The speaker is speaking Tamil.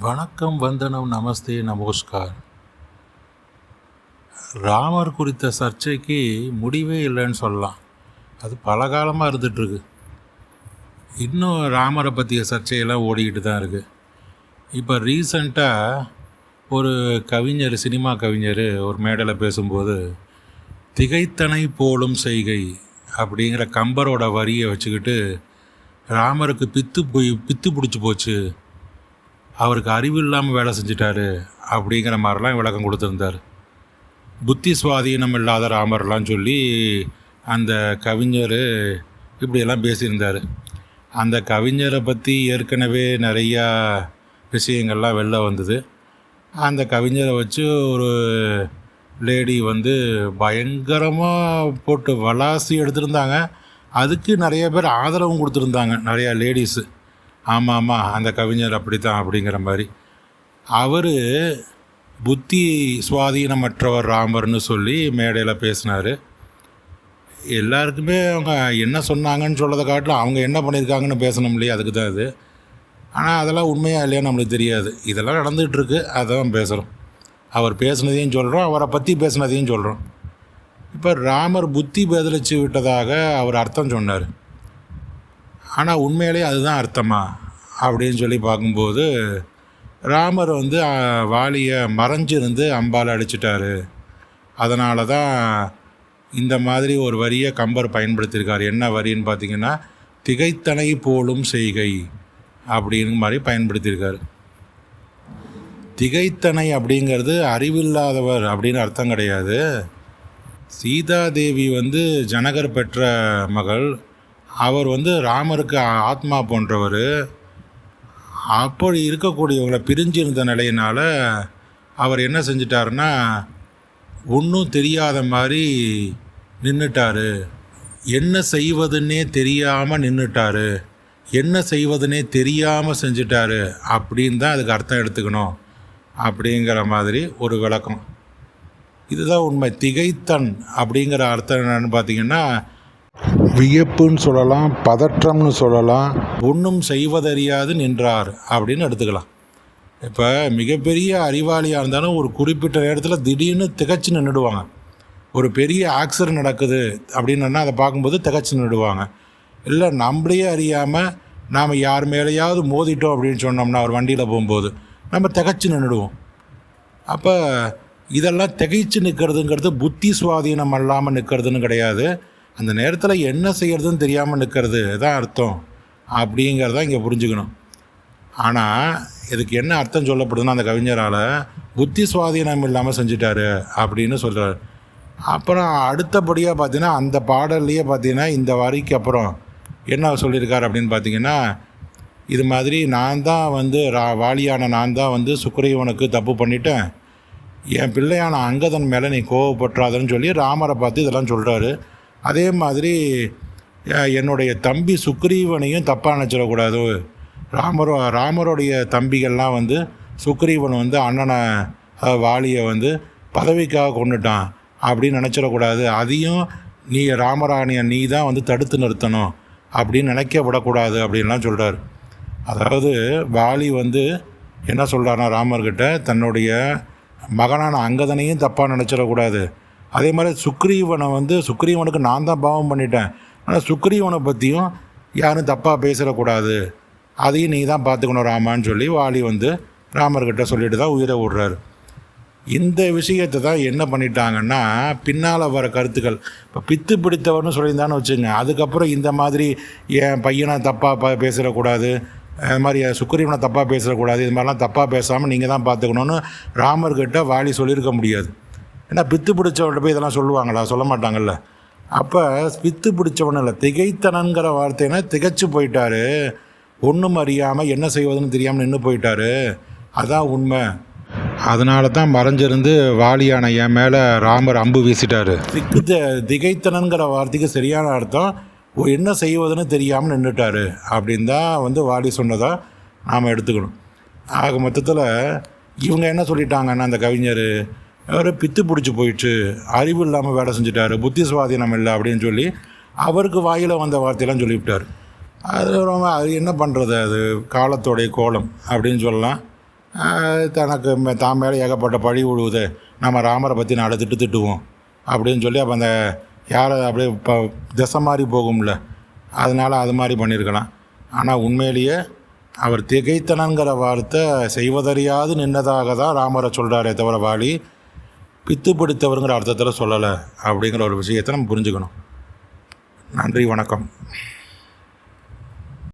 வணக்கம், வந்தனம், நமஸ்தே, நமஸ்கார். ராமர் குறித்த சர்ச்சைக்கு முடிவே இல்லைன்னு சொல்லலாம். அது பல காலமாக இருந்துகிட்ருக்கு. இன்னும் ராமரை பற்றிய சர்ச்சையெல்லாம் ஓடிக்கிட்டு தான் இருக்குது. இப்போ ரீசண்டாக ஒரு கவிஞர், சினிமா கவிஞர் ஒரு மேடையில் பேசும்போது, திகைத்தனை போலும் செய்கை அப்படிங்கிற கம்பரோட வரியை வச்சுக்கிட்டு ராமருக்கு பித்து பிடிச்சி போச்சு, அவருக்கு அறிவு இல்லாமல் வேலை செஞ்சிட்டாரு அப்படிங்கிற மாதிரிலாம் விளக்கம் கொடுத்துருந்தார். புத்தி சுவாதீனம் இல்லாத ராமர்லாம் சொல்லி அந்த கவிஞர் இப்படியெல்லாம் பேசியிருந்தார். அந்த கவிஞரை பற்றி ஏற்கனவே நிறையா விஷயங்கள்லாம் வெளில வந்தது. அந்த கவிஞரை வச்சு ஒரு லேடி பயங்கரமாக போட்டு வளாசி எடுத்திருந்தாங்க. அதுக்கு நிறைய பேர் ஆதரவும் கொடுத்துருந்தாங்க, நிறையா லேடிஸு. ஆமாம், அந்த கவிஞர் அப்படி தான் அப்படிங்கிற மாதிரி. அவர் புத்தி சுவாதீனமற்றவர் ராமர்னு சொல்லி மேடையில் பேசினார். எல்லாருக்குமே அவங்க என்ன சொன்னாங்கன்னு சொல்கிறத காட்டிலும் அவங்க என்ன பண்ணியிருக்காங்கன்னு பேசணும் இல்லையா, அதுக்கு தான் இது. ஆனால் அதெல்லாம் உண்மையாக இல்லையா நம்மளுக்கு தெரியாது. இதெல்லாம் நடந்துகிட்ருக்கு, அதை தான் பேசுகிறோம். அவர் பேசுனதையும் சொல்கிறோம், அவரை பற்றி பேசுனதையும் சொல்கிறோம். இப்போ ராமர் புத்தி பதிலிச்சு விட்டதாக அவர் அர்த்தம் சொன்னார். ஆனால் உண்மையிலே அதுதான் அர்த்தமா அப்படின்னு சொல்லி பார்க்கும்போது, ராமர் வாலியை மறைஞ்சிருந்து அம்பால் அடிச்சிட்டாரு. அதனால தான் இந்த மாதிரி ஒரு வரியை கம்பர் பயன்படுத்தியிருக்கார். என்ன வரின்னு பார்த்திங்கன்னா, திகைத்தனை போலும் செய்கை அப்படிங்கிற மாதிரி பயன்படுத்தியிருக்காரு. திகைத்தனை அப்படிங்கிறது அறிவில்லாதவர் அப்படின்னு அர்த்தம் கிடையாது. சீதாதேவி ஜனகர் பெற்ற மகள். அவர் ராமருக்கு ஆத்மா போன்றவர். அப்படி இருக்கக்கூடியவங்களை பிரிஞ்சிருந்த நிலையினால் அவர் என்ன செஞ்சிட்டாருன்னா, ஒன்றும் தெரியாத மாதிரி நின்றுட்டார். என்ன செய்வதுன்னே தெரியாமல் நின்றுட்டார். என்ன செய்வதுன்னே தெரியாமல் செஞ்சிட்டாரு அப்படின்னு தான் அதுக்கு அர்த்தம் எடுத்துக்கணும் அப்படிங்கிற மாதிரி ஒரு விளக்கம். இதுதான் உண்மை. திகைத்தன் அப்படிங்கிற அர்த்தம் என்னன்னு பார்த்திங்கன்னா, வியப்புன்னு சொல்லலாம், பதற்றம்னு சொல்லலாம், ஒன்றும் செய்வதறியாது நின்றார் அப்படின்னு எடுத்துக்கலாம். இப்போ மிகப்பெரிய அறிவாளியாக இருந்தாலும் ஒரு குறிப்பிட்ட நேரத்தில் திடீர்னு திகச்சு நின்றுடுவாங்க. ஒரு பெரிய ஆக்சிடென்ட் நடக்குது அப்படின்னா அதை பார்க்கும்போது திகச்சு நின்றுடுவாங்க. இல்லை நம்மளையே அறியாமல் நாம் யார் மேலேயாவது மோதிட்டோம் அப்படின்னு சொன்னோம்னா, ஒரு வண்டியில் போகும்போது நம்ம திகச்சு நின்றுடுவோம். அப்போ இதெல்லாம் திகைச்சு நிற்கிறதுங்கிறது புத்தி சுவாதீனம் அல்லாமல் நிற்கிறதுன்னு கிடையாது. அந்த நேரத்தில் என்ன செய்கிறதுன்னு தெரியாமல் நிற்கிறது தான் அர்த்தம் அப்படிங்கிறதான் இங்கே புரிஞ்சுக்கணும். ஆனால் இதுக்கு என்ன அர்த்தம் சொல்லப்படுதுன்னா, அந்த கவிஞரால் புத்தி சுவாதீனம் இல்லாமல் செஞ்சிட்டாரு அப்படின்னு சொல்கிறார். அப்புறம் அடுத்தபடியாக பார்த்தீங்கன்னா, அந்த பாடல்லையே பார்த்தீங்கன்னா இந்த வரிக்கு அப்புறம் என்ன சொல்லியிருக்கார் அப்படின்னு பார்த்தீங்கன்னா, இது மாதிரி நான் தான் வாலியான நான் தான் சுக்ரீவனுக்கு தப்பு பண்ணிட்டேன், என் பிள்ளையான அங்கதன் மேலே நீ கோவப்பட்டுறாதுன்னு சொல்லி ராமரை பார்த்து இதெல்லாம் சொல்கிறாரு. அதே மாதிரி என்னுடைய தம்பி சுக்ரீவனையும் தப்பாக நினச்சிடக்கூடாது. ராமருடைய தம்பிகள்லாம் சுக்ரீவன் அண்ணனை வாலியை பதவிக்காக கொண்டுட்டான் அப்படின்னு நினச்சிடக்கூடாது. அதையும் நீ ராமராணியை நீ தான் தடுத்து நிறுத்தணும் அப்படின்னு நினைக்க விடக்கூடாது அப்படின்லாம் சொல்கிறார். அதாவது வாலி என்ன சொல்கிறாருன்னா, ராமர்கிட்ட தன்னுடைய மகனான அங்கதனையும் தப்பாக நினச்சிடக்கூடாது. அதே மாதிரி சுக்ரீவனுக்கு நான் தான் பாவம் பண்ணிட்டேன், ஆனால் சுக்ரீவனை பற்றியும் யாரும் தப்பாக பேசிடக்கூடாது, அதையும் நீ தான் பார்த்துக்கணும் ராமான்னு சொல்லி வாலி ராமர்கிட்ட சொல்லிட்டு தான் உயிரை விடுறாரு. இந்த விஷயத்தை தான் என்ன பண்ணிட்டாங்கன்னா, பின்னால் வர கருத்துக்கள் இப்போ பித்து பிடித்தவர்னு சொல்லியிருந்தான்னு வச்சுங்க. அதுக்கப்புறம் இந்த மாதிரி என் பையனை தப்பாக பேசிடக்கூடாது, அது மாதிரி சுக்ரீவனை தப்பாக பேசிடக்கூடாது, இது மாதிரிலாம் தப்பாக பேசாமல் நீங்கள் தான் பார்த்துக்கணுன்னு ராமர்கிட்ட வாலி சொல்லியிருக்க முடியாது. ஏன்னா பித்து பிடிச்சவன்கிட்ட போய் இதெல்லாம் சொல்லுவாங்களா? சொல்ல மாட்டாங்கல்ல. அப்போ பித்து பிடிச்சவன் இல்லை, திகைத்தனங்கிற வார்த்தைன்னா திகைச்சு போயிட்டார், ஒன்றும் அறியாமல் என்ன செய்வதுன்னு தெரியாமல் நின்று போயிட்டார், அதான் உண்மை. அதனால தான் மறைஞ்சிருந்து வாலியான என் மேலே ராமர் அம்பு வீசிட்டார். திகைத்தனங்கிற வார்த்தைக்கு சரியான அர்த்தம் என்ன செய்வதுன்னு தெரியாமல் நின்றுட்டார் அப்படின்னு தான் வாலி சொன்னதாக நாம் எடுத்துக்கணும். ஆக மொத்தத்தில் இவங்க என்ன சொல்லிட்டாங்கன்னா, அந்த கவிஞர் அவர் பித்து பிடிச்சி போயிடுச்சு, அறிவு இல்லாமல் வேலை செஞ்சுட்டார், புத்தி சுவாதீனம் இல்லை அப்படின்னு சொல்லி அவருக்கு வாயில் வந்த வார்த்தையெல்லாம் சொல்லிவிட்டார். அது ரொம்ப அது என்ன பண்ணுறது, அது காலத்தோடைய கோலம் அப்படின்னு சொல்லலாம். தனக்கு தான் மேலே ஏகப்பட்ட பழி விழுவுது, நம்ம ராமரை பற்றி நாலு திட்டுவோம் அப்படின்னு சொல்லி அப்போ அந்த யாரை அப்படியே இப்போ திசை மாதிரி போகும்ல, அதனால் அது மாதிரி பண்ணியிருக்கலாம். ஆனால் உண்மையிலேயே அவர் திகைத்தனங்கிற வார்த்தை செய்வதறியாது நின்னதாக தான் ராமரை சொல்கிறாரே தவிர வாலி பித்து பிடித்தவருங்கிற அர்த்தத்தில் சொல்லலை அப்படிங்கிற ஒரு விஷயத்தை நம்ம புரிஞ்சுக்கணும். நன்றி, வணக்கம்.